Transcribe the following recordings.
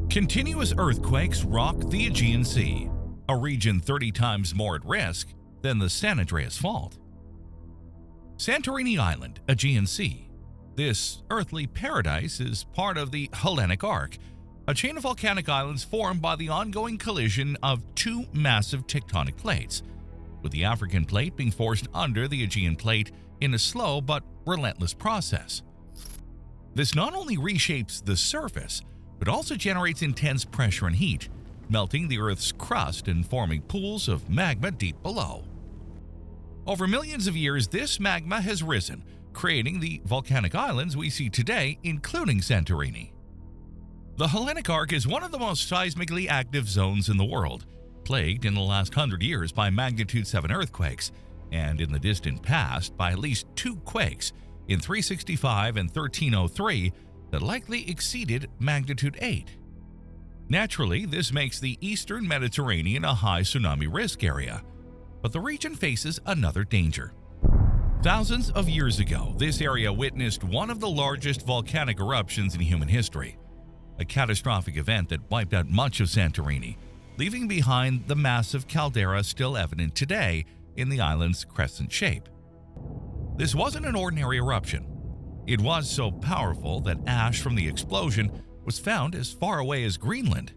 Continuous earthquakes rock the Aegean Sea, a region 30 times more at risk than the San Andreas Fault. Santorini Island, Aegean Sea. This earthly paradise is part of the Hellenic Arc, a chain of volcanic islands formed by the ongoing collision of two massive tectonic plates, with the African plate being forced under the Aegean plate in a slow but relentless process. This not only reshapes the surface, but also generates intense pressure and heat, melting the Earth's crust and forming pools of magma deep below. Over millions of years, this magma has risen, creating the volcanic islands we see today, including Santorini. The Hellenic Arc is one of the most seismically active zones in the world, plagued in the last 100 years by magnitude 7 earthquakes, and in the distant past by at least 2 quakes in 365 and 1303 that likely exceeded magnitude 8. Naturally, this makes the eastern Mediterranean a high tsunami risk area, but the region faces another danger. Thousands of years ago, this area witnessed one of the largest volcanic eruptions in human history, a catastrophic event that wiped out much of Santorini, leaving behind the massive caldera still evident today in the island's crescent shape. This wasn't an ordinary eruption. It was so powerful that ash from the explosion was found as far away as Greenland.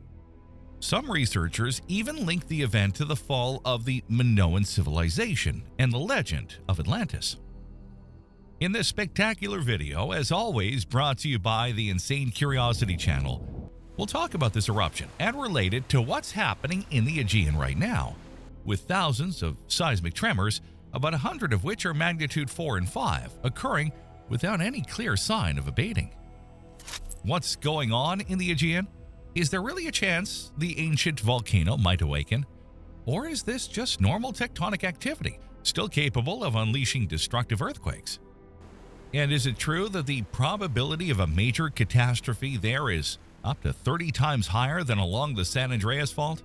Some researchers even linked the event to the fall of the Minoan civilization and the legend of Atlantis. In this spectacular video, as always brought to you by the Insane Curiosity channel, we'll talk about this eruption and relate it to what's happening in the Aegean right now, with thousands of seismic tremors, about 100 of which are magnitude 4 and 5, occurring without any clear sign of abating. What's going on in the Aegean? Is there really a chance the ancient volcano might awaken? Or is this just normal tectonic activity, still capable of unleashing destructive earthquakes? And is it true that the probability of a major catastrophe there is up to 30 times higher than along the San Andreas Fault?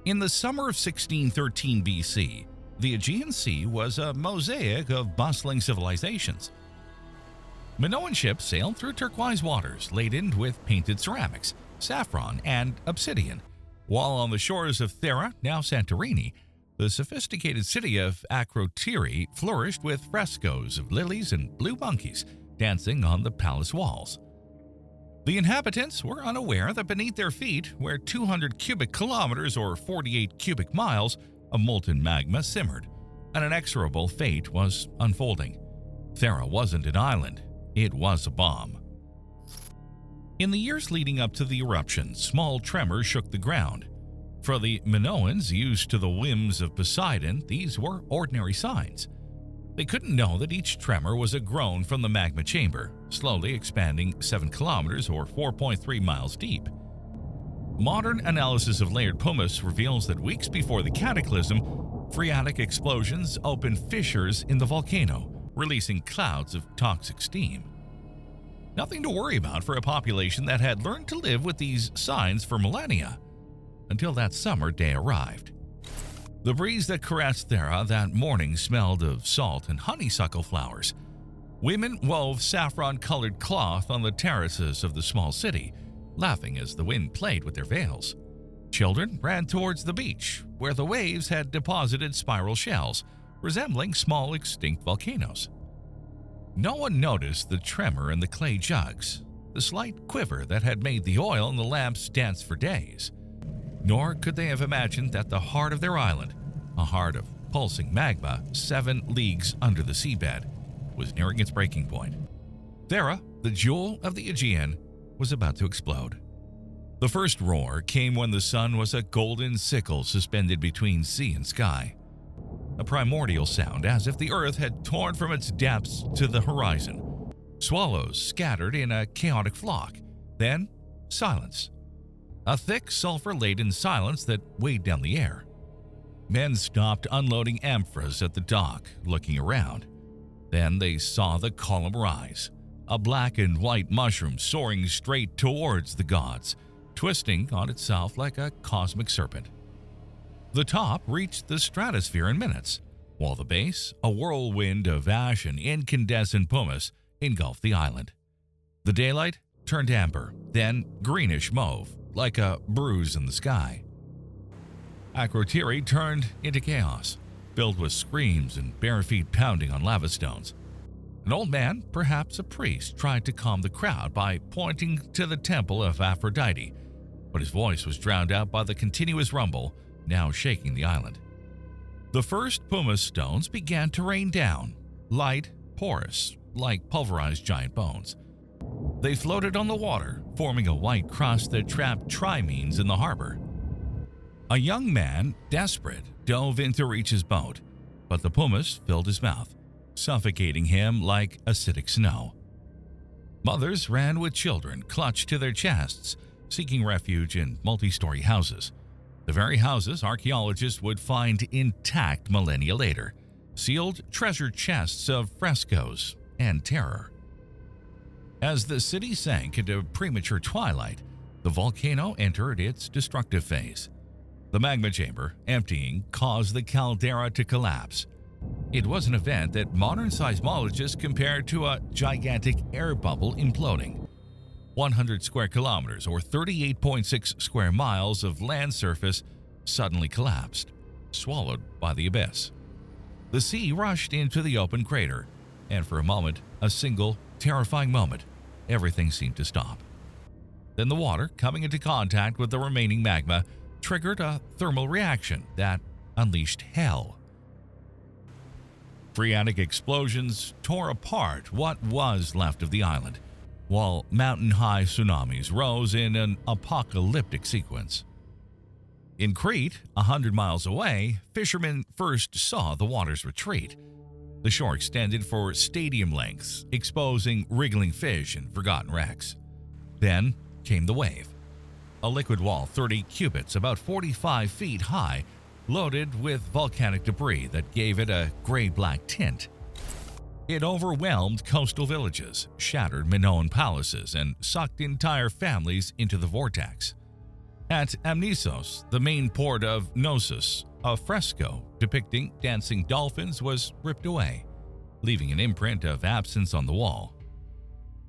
In the summer of 1613 BC, the Aegean Sea was a mosaic of bustling civilizations. Minoan ships sailed through turquoise waters laden with painted ceramics, saffron, and obsidian, while on the shores of Thera, now Santorini, the sophisticated city of Akrotiri flourished with frescoes of lilies and blue monkeys dancing on the palace walls. The inhabitants were unaware that beneath their feet, where 200 cubic kilometers or 48 cubic miles of molten magma simmered, an inexorable fate was unfolding. Thera wasn't an island, it was a bomb. In the years leading up to the eruption, small tremors shook the ground. For the Minoans, used to the whims of Poseidon, these were ordinary signs. They couldn't know that each tremor was a groan from the magma chamber, slowly expanding 7 kilometers or 4.3 miles deep. Modern analysis of layered pumice reveals that weeks before the cataclysm, phreatic explosions opened fissures in the volcano, releasing clouds of toxic steam. Nothing to worry about for a population that had learned to live with these signs for millennia, until that summer day arrived. The breeze that caressed Thera that morning smelled of salt and honeysuckle flowers. Women wove saffron-colored cloth on the terraces of the small city, laughing as the wind played with their veils. Children ran towards the beach, where the waves had deposited spiral shells, resembling small extinct volcanoes. No one noticed the tremor in the clay jugs, the slight quiver that had made the oil in the lamps dance for days. Nor could they have imagined that the heart of their island, a heart of pulsing magma 7 leagues under the seabed, was nearing its breaking point. Thera, the jewel of the Aegean, was about to explode. The first roar came when the sun was a golden sickle suspended between sea and sky. A primordial sound, as if the earth had torn from its depths to the horizon. Swallows scattered in a chaotic flock. Then, silence. A thick, sulfur-laden silence that weighed down the air. Men stopped unloading amphras at the dock, looking around. Then they saw the column rise, a black and white mushroom soaring straight towards the gods, twisting on itself like a cosmic serpent. The top reached the stratosphere in minutes, while the base, a whirlwind of ash and incandescent pumice, engulfed the island. The daylight turned amber, then greenish mauve, like a bruise in the sky. Akrotiri turned into chaos, filled with screams and bare feet pounding on lava stones. An old man, perhaps a priest, tried to calm the crowd by pointing to the temple of Aphrodite, but his voice was drowned out by the continuous rumble now shaking the island. The first pumice stones began to rain down, light, porous, like pulverized giant bones. They floated on the water, forming a white crust that trapped trimenes in the harbor. A young man, desperate, dove in to reach his boat, but the pumice filled his mouth, suffocating him like acidic snow. Mothers ran with children clutched to their chests, seeking refuge in multi-story houses. The very houses archaeologists would find intact millennia later, sealed treasure chests of frescoes and terror. As the city sank into premature twilight, the volcano entered its destructive phase. The magma chamber, emptying, caused the caldera to collapse. It was an event that modern seismologists compared to a gigantic air bubble imploding. 100 square kilometers or 38.6 square miles of land surface suddenly collapsed, swallowed by the abyss. The sea rushed into the open crater, and for a moment, a single, terrifying moment, everything seemed to stop. Then the water, coming into contact with the remaining magma, triggered a thermal reaction that unleashed hell. Phreatic explosions tore apart what was left of the island, while mountain-high tsunamis rose in an apocalyptic sequence. In Crete, 100 miles away, fishermen first saw the water's retreat. The shore extended for stadium lengths, exposing wriggling fish and forgotten wrecks. Then came the wave, a liquid wall 30 cubits, about 45 feet high, loaded with volcanic debris that gave it a gray-black tint. It overwhelmed coastal villages, shattered Minoan palaces, and sucked entire families into the vortex. At Amnisos, the main port of Knossos, a fresco depicting dancing dolphins was ripped away, leaving an imprint of absence on the wall.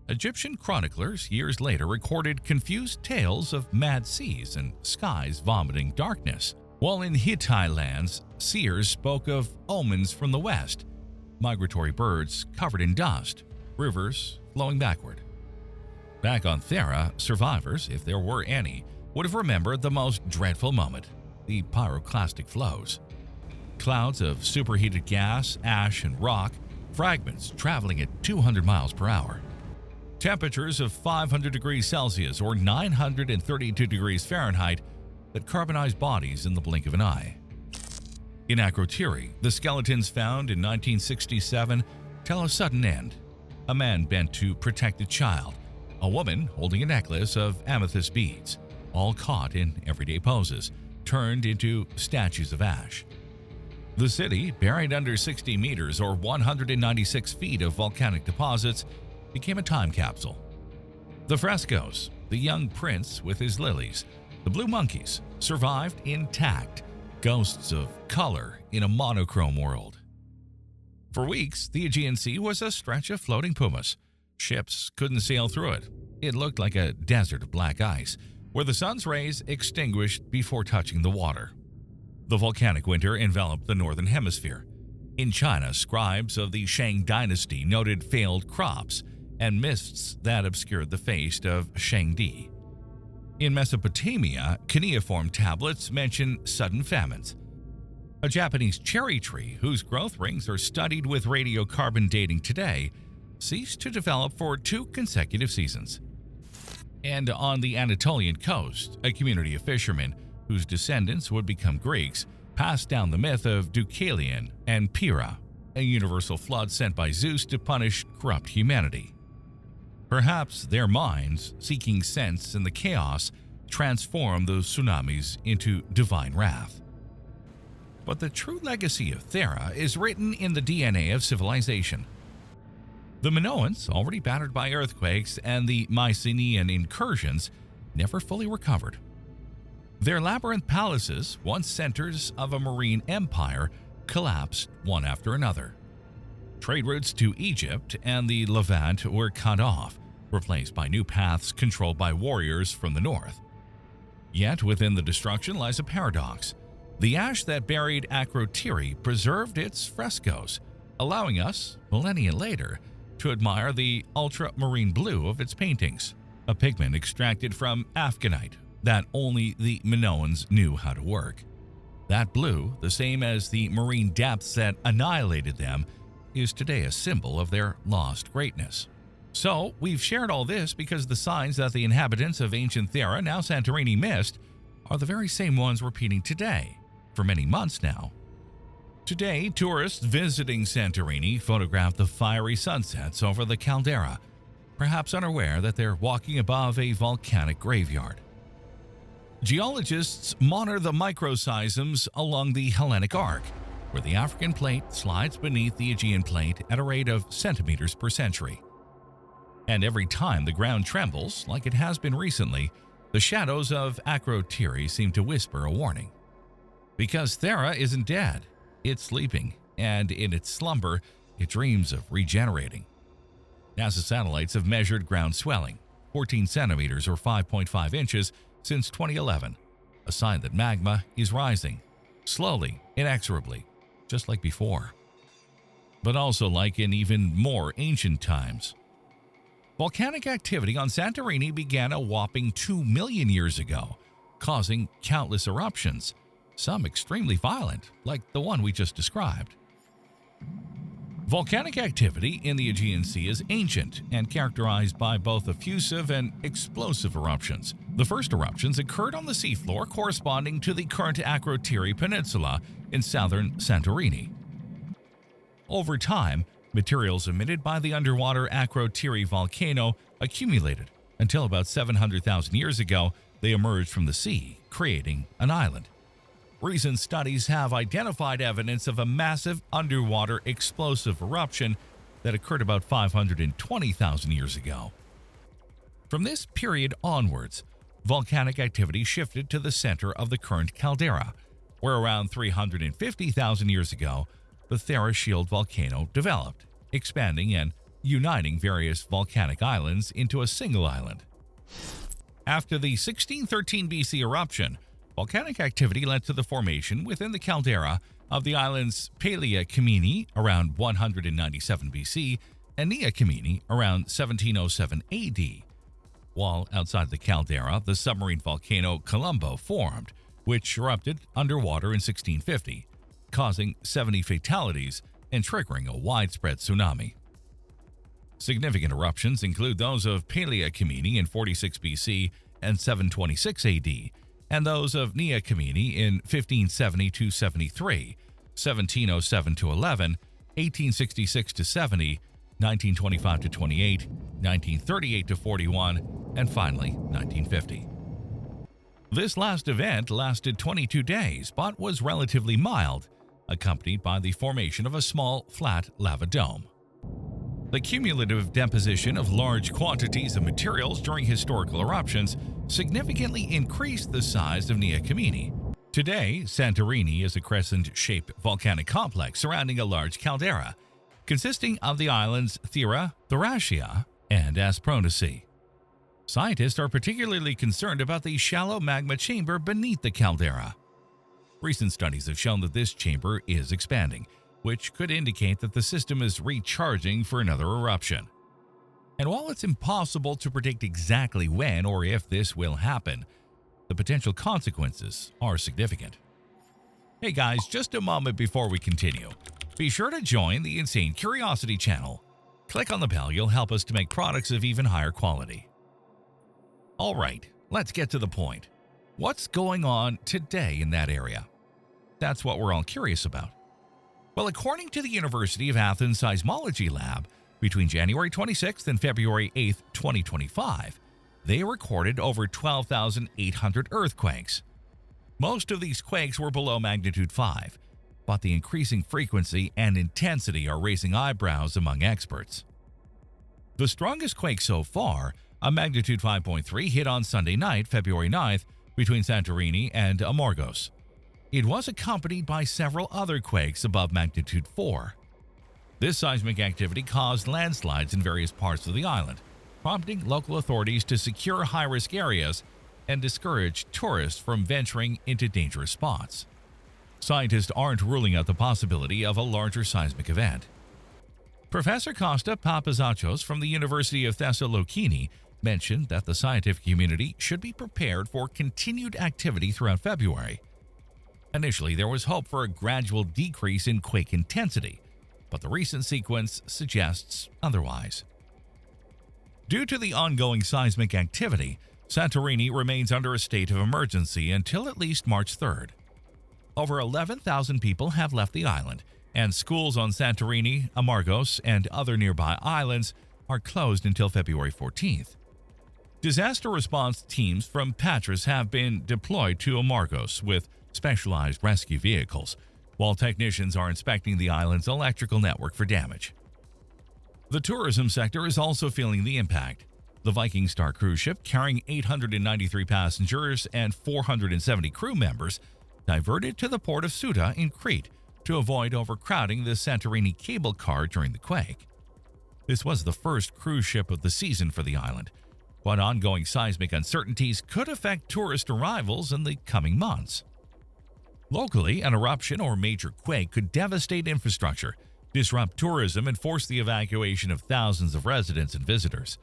Egyptian chroniclers years later recorded confused tales of mad seas and skies vomiting darkness, while in Hittite lands, seers spoke of omens from the west, migratory birds covered in dust, rivers flowing backward. Back on Thera, survivors, if there were any, would have remembered the most dreadful moment, the pyroclastic flows. Clouds of superheated gas, ash, and rock, fragments traveling at 200 miles per hour. Temperatures of 500 degrees Celsius or 932 degrees Fahrenheit that carbonized bodies in the blink of an eye. In Akrotiri, the skeletons found in 1967 tell a sudden end. A man bent to protect a child, a woman holding a necklace of amethyst beads, all caught in everyday poses, turned into statues of ash. The city, buried under 60 meters or 196 feet of volcanic deposits, became a time capsule. The frescoes, the young prince with his lilies, the blue monkeys, survived intact, ghosts of color in a monochrome world. For weeks, the Aegean Sea was a stretch of floating pumice. Ships couldn't sail through it. It looked like a desert of black ice, where the sun's rays extinguished before touching the water. The volcanic winter enveloped the northern hemisphere. In China, scribes of the Shang dynasty noted failed crops and mists that obscured the face of Shangdi. In Mesopotamia, cuneiform tablets mention sudden famines. A Japanese cherry tree, whose growth rings are studied with radiocarbon dating today, ceased to develop for 2 consecutive seasons. And on the Anatolian coast, a community of fishermen, whose descendants would become Greeks, passed down the myth of Deucalion and Pyrrha, a universal flood sent by Zeus to punish corrupt humanity. Perhaps their minds, seeking sense in the chaos, transformed those tsunamis into divine wrath. But the true legacy of Thera is written in the DNA of civilization. The Minoans, already battered by earthquakes and the Mycenaean incursions, never fully recovered. Their labyrinth palaces, once centers of a marine empire, collapsed one after another. Trade routes to Egypt and the Levant were cut off, replaced by new paths controlled by warriors from the north. Yet within the destruction lies a paradox. The ash that buried Akrotiri preserved its frescoes, allowing us, millennia later, to admire the ultramarine blue of its paintings, a pigment extracted from Afghanite that only the Minoans knew how to work. That blue, the same as the marine depths that annihilated them, is today a symbol of their lost greatness. So, we've shared all this because the signs that the inhabitants of ancient Thera, now Santorini, missed are the very same ones repeating today, for many months now. Today, tourists visiting Santorini photograph the fiery sunsets over the caldera, perhaps unaware that they're walking above a volcanic graveyard. Geologists monitor the microseisms along the Hellenic Arc, where the African plate slides beneath the Aegean plate at a rate of centimeters per century. And every time the ground trembles, like it has been recently, the shadows of Akrotiri seem to whisper a warning. Because Thera isn't dead, it's sleeping, and in its slumber, it dreams of regenerating. NASA satellites have measured ground swelling, 14 centimeters or 5.5 inches, since 2011, a sign that magma is rising, slowly, inexorably, just like before. But also like in even more ancient times. Volcanic activity on Santorini began a whopping 2 million years ago, causing countless eruptions, some extremely violent, like the one we just described. Volcanic activity in the Aegean Sea is ancient and characterized by both effusive and explosive eruptions. The first eruptions occurred on the seafloor corresponding to the current Akrotiri Peninsula in southern Santorini. Over time, materials emitted by the underwater Akrotiri volcano accumulated until about 700,000 years ago they emerged from the sea, creating an island. Recent studies have identified evidence of a massive underwater explosive eruption that occurred about 520,000 years ago. From this period onwards, volcanic activity shifted to the center of the current caldera, where around 350,000 years ago, the Thera Shield volcano developed, expanding and uniting various volcanic islands into a single island. After the 1613 BC eruption, volcanic activity led to the formation within the caldera of the islands Palea Kamini around 197 BC and Nea Kamini around 1707 AD. While outside the caldera, the submarine volcano Colombo formed, which erupted underwater in 1650, causing 70 fatalities and triggering a widespread tsunami. Significant eruptions include those of Palea Kamini in 46 BC and 726 AD, and those of Nea Kamini in 1570–73, 1707–11, 1866–70, 1925–28, 1938–41, and finally 1950. This last event lasted 22 days but was relatively mild, accompanied by the formation of a small, flat lava dome. The cumulative deposition of large quantities of materials during historical eruptions significantly increased the size of Nea Kamini. Today, Santorini is a crescent-shaped volcanic complex surrounding a large caldera, consisting of the islands Thera, Thracia, and Aspronosi. Scientists are particularly concerned about the shallow magma chamber beneath the caldera. Recent studies have shown that this chamber is expanding, which could indicate that the system is recharging for another eruption. And while it's impossible to predict exactly when or if this will happen, the potential consequences are significant. Hey guys, just a moment before we continue. Be sure to join the Insane Curiosity channel. Click on the bell, you'll help us to make products of even higher quality. Alright, let's get to the point. What's going on today in that area? That's what we're all curious about. Well, according to the University of Athens Seismology Lab, between January 26th and February 8th, 2025, they recorded over 12,800 earthquakes. Most of these quakes were below magnitude 5, but the increasing frequency and intensity are raising eyebrows among experts. The strongest quake so far, a magnitude 5.3, hit on Sunday night, February 9th, between Santorini and Amorgos. It was accompanied by several other quakes above magnitude 4. This seismic activity caused landslides in various parts of the island, prompting local authorities to secure high-risk areas and discourage tourists from venturing into dangerous spots. Scientists aren't ruling out the possibility of a larger seismic event. Professor Costa Papazachos from the University of Thessaloniki mentioned that the scientific community should be prepared for continued activity throughout February. Initially, there was hope for a gradual decrease in quake intensity, but the recent sequence suggests otherwise. Due to the ongoing seismic activity, Santorini remains under a state of emergency until at least March 3rd. Over 11,000 people have left the island, and schools on Santorini, Amargos, and other nearby islands are closed until February 14th. Disaster response teams from Patras have been deployed to Amargos with specialized rescue vehicles, while technicians are inspecting the island's electrical network for damage. The tourism sector is also feeling the impact. The Viking Star cruise ship, carrying 893 passengers and 470 crew members, diverted to the port of Souda in Crete to avoid overcrowding the Santorini cable car during the quake. This was the first cruise ship of the season for the island, but ongoing seismic uncertainties could affect tourist arrivals in the coming months. Locally, an eruption or major quake could devastate infrastructure, disrupt tourism, and force the evacuation of thousands of residents and visitors.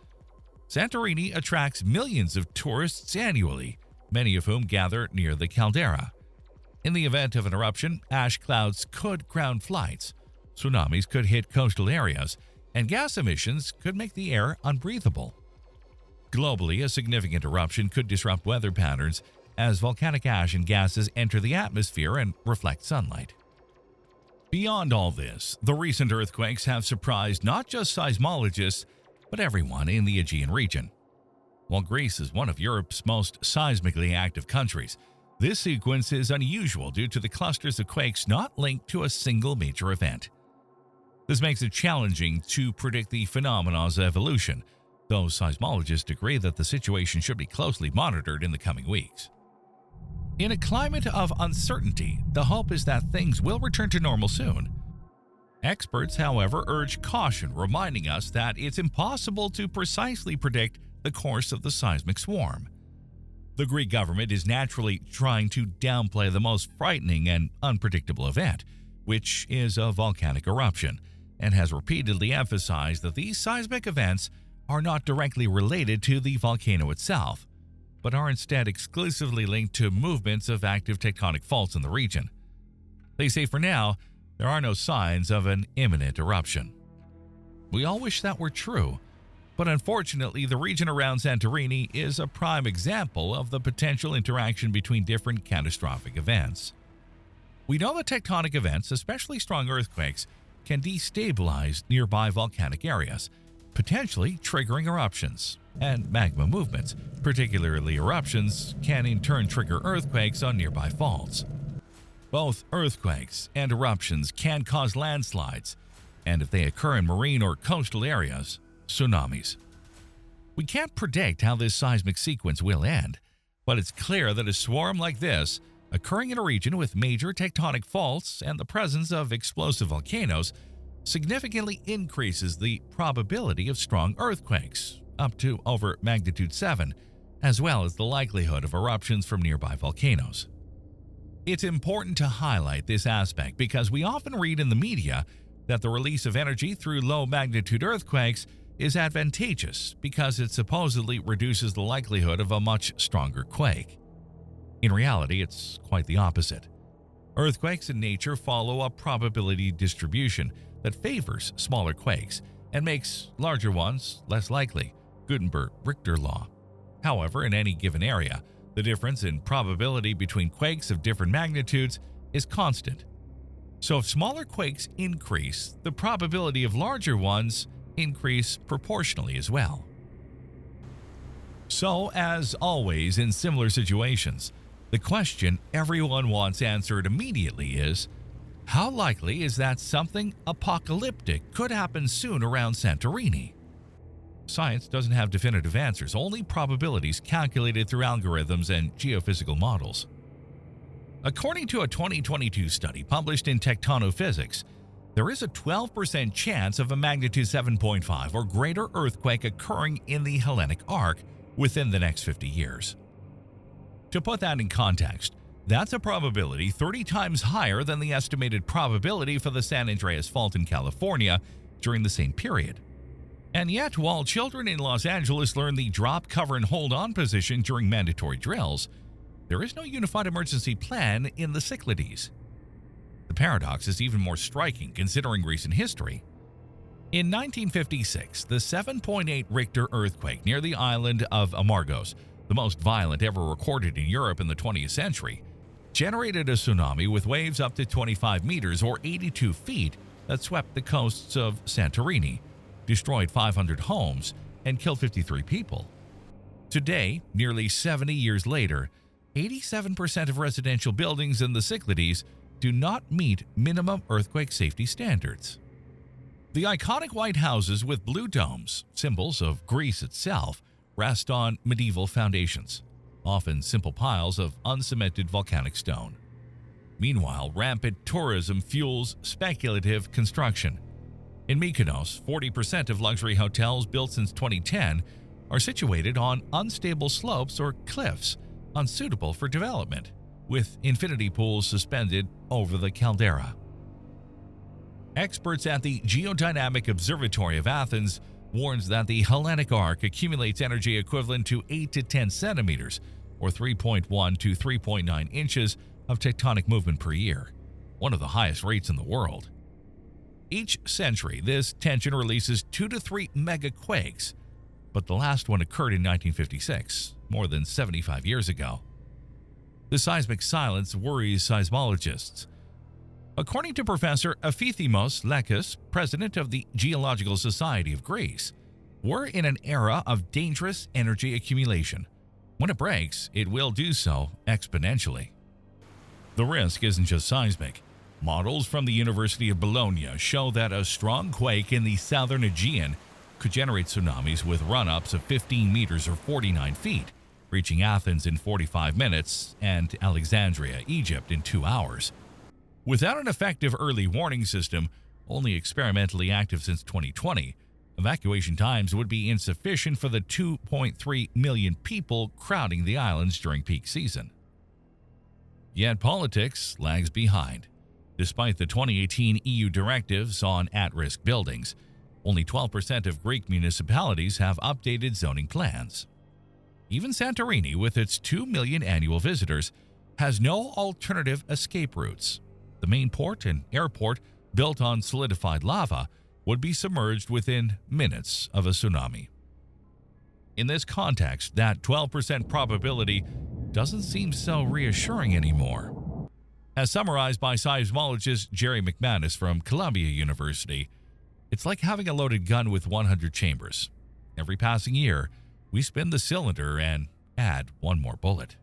Santorini attracts millions of tourists annually, many of whom gather near the caldera. In the event of an eruption, ash clouds could ground flights, tsunamis could hit coastal areas, and gas emissions could make the air unbreathable. Globally, a significant eruption could disrupt weather patterns as volcanic ash and gases enter the atmosphere and reflect sunlight. Beyond all this, the recent earthquakes have surprised not just seismologists, but everyone in the Aegean region. While Greece is one of Europe's most seismically active countries, this sequence is unusual due to the clusters of quakes not linked to a single major event. This makes it challenging to predict the phenomenon's evolution, though seismologists agree that the situation should be closely monitored in the coming weeks. In a climate of uncertainty, the hope is that things will return to normal soon. Experts, however, urge caution, reminding us that it's impossible to precisely predict the course of the seismic swarm. The Greek government is naturally trying to downplay the most frightening and unpredictable event, which is a volcanic eruption, and has repeatedly emphasized that these seismic events are not directly related to the volcano itself, but are instead exclusively linked to movements of active tectonic faults in the region. They say for now, there are no signs of an imminent eruption. We all wish that were true, but unfortunately the region around Santorini is a prime example of the potential interaction between different catastrophic events. We know that tectonic events, especially strong earthquakes, can destabilize nearby volcanic areas, potentially triggering eruptions, and magma movements, particularly eruptions, can in turn trigger earthquakes on nearby faults. Both earthquakes and eruptions can cause landslides, and if they occur in marine or coastal areas, tsunamis. We can't predict how this seismic sequence will end, but it's clear that a swarm like this, occurring in a region with major tectonic faults and the presence of explosive volcanoes, significantly increases the probability of strong earthquakes, up to over magnitude 7, as well as the likelihood of eruptions from nearby volcanoes. It's important to highlight this aspect because we often read in the media that the release of energy through low-magnitude earthquakes is advantageous because it supposedly reduces the likelihood of a much stronger quake. In reality, it's quite the opposite. Earthquakes in nature follow a probability distribution that favors smaller quakes and makes larger ones less likely, Gutenberg-Richter law. However, in any given area, the difference in probability between quakes of different magnitudes is constant. So if smaller quakes increase, the probability of larger ones increase proportionally as well. So, as always in similar situations, the question everyone wants answered immediately is, how likely is that something apocalyptic could happen soon around Santorini? Science doesn't have definitive answers, only probabilities calculated through algorithms and geophysical models. According to a 2022 study published in Tectonophysics, there is a 12% chance of a magnitude 7.5 or greater earthquake occurring in the Hellenic Arc within the next 50 years. To put that in context, that's a probability 30 times higher than the estimated probability for the San Andreas Fault in California during the same period. And yet, while children in Los Angeles learn the drop, cover, and hold on position during mandatory drills, there is no unified emergency plan in the Cyclades. The paradox is even more striking considering recent history. In 1956, the 7.8 Richter earthquake near the island of Amargos, the most violent ever recorded in Europe in the 20th century, generated a tsunami with waves up to 25 meters or 82 feet that swept the coasts of Santorini, destroyed 500 homes, and killed 53 people. Today, nearly 70 years later, 87% of residential buildings in the Cyclades do not meet minimum earthquake safety standards. The iconic white houses with blue domes, symbols of Greece itself, rest on medieval foundations, often simple piles of uncemented volcanic stone. Meanwhile, rampant tourism fuels speculative construction. In Mykonos, 40% of luxury hotels built since 2010 are situated on unstable slopes or cliffs unsuitable for development, with infinity pools suspended over the caldera. Experts at the Geodynamic Observatory of Athens warns that the Hellenic Arc accumulates energy equivalent to 8 to 10 centimeters, or 3.1 to 3.9 inches of tectonic movement per year, one of the highest rates in the world. Each century, this tension releases 2 to 3 megaquakes, but the last one occurred in 1956, more than 75 years ago. The seismic silence worries seismologists. According to Professor Aphithimos Lekis, president of the Geological Society of Greece, we're in an era of dangerous energy accumulation. When it breaks, it will do so exponentially. The risk isn't just seismic. Models from the University of Bologna show that a strong quake in the southern Aegean could generate tsunamis with run-ups of 15 meters or 49 feet, reaching Athens in 45 minutes and Alexandria, Egypt, in 2 hours. Without an effective early warning system, only experimentally active since 2020, evacuation times would be insufficient for the 2.3 million people crowding the islands during peak season. Yet politics lags behind. Despite the 2018 EU directives on at-risk buildings, only 12% of Greek municipalities have updated zoning plans. Even Santorini, with its 2 million annual visitors, has no alternative escape routes. The main port and airport, built on solidified lava, would be submerged within minutes of a tsunami. In this context, that 12% probability doesn't seem so reassuring anymore. As summarized by seismologist Jerry McManus from Columbia University, it's like having a loaded gun with 100 chambers. Every passing year, we spin the cylinder and add one more bullet.